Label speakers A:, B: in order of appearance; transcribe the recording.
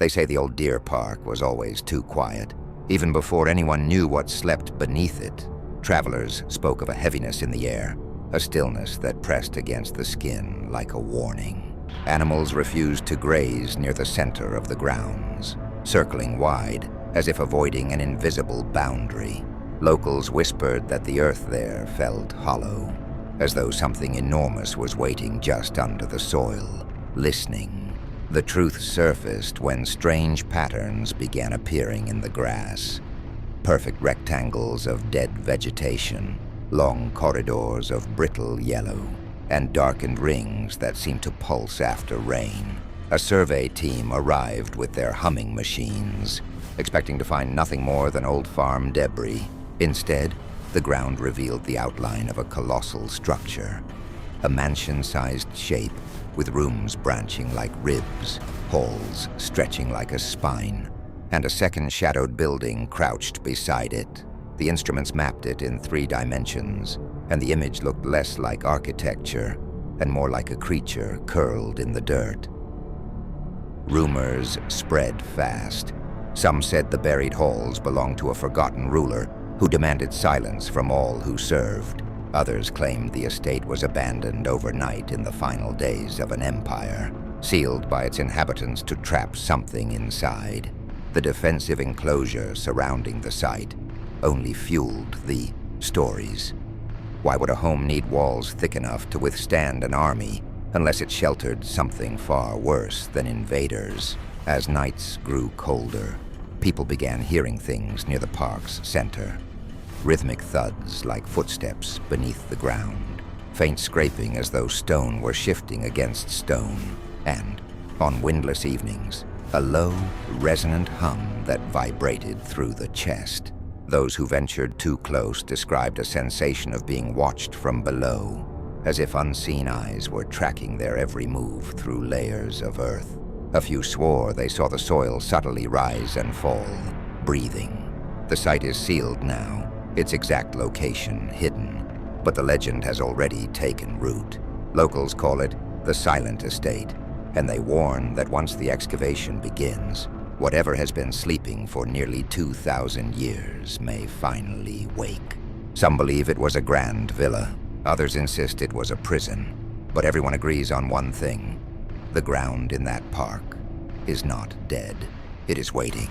A: They say the old deer park was always too quiet. Even before anyone knew what slept beneath it, travelers spoke of a heaviness in the air, a stillness that pressed against the skin like a warning. Animals refused to graze near the center of the grounds, circling wide as if avoiding an invisible boundary. Locals whispered that the earth there felt hollow, as though something enormous was waiting just under the soil, listening. The truth surfaced when strange patterns began appearing in the grass. Perfect rectangles of dead vegetation, long corridors of brittle yellow, and darkened rings that seemed to pulse after rain. A survey team arrived with their humming machines, expecting to find nothing more than old farm debris. Instead, the ground revealed the outline of a colossal structure, a mansion-sized shape with rooms branching like ribs, halls stretching like a spine, and a second shadowed building crouched beside it. The instruments mapped it in 3 dimensions, and the image looked less like architecture and more like a creature curled in the dirt. Rumors spread fast. Some said the buried halls belonged to a forgotten ruler who demanded silence from all who served. Others claimed the estate was abandoned overnight in the final days of an empire, sealed by its inhabitants to trap something inside. The defensive enclosure surrounding the site only fueled the stories. Why would a home need walls thick enough to withstand an army unless it sheltered something far worse than invaders? As nights grew colder, people began hearing things near the park's center. Rhythmic thuds like footsteps beneath the ground, faint scraping as though stone were shifting against stone, and, on windless evenings, a low, resonant hum that vibrated through the chest. Those who ventured too close described a sensation of being watched from below, as if unseen eyes were tracking their every move through layers of earth. A few swore they saw the soil subtly rise and fall, breathing. The site is sealed now, its exact location hidden, but the legend has already taken root. Locals call it the Silent Estate, and they warn that once the excavation begins, whatever has been sleeping for nearly 2,000 years may finally wake. Some believe it was a grand villa, others insist it was a prison, but everyone agrees on one thing: the ground in that park is not dead. It is waiting.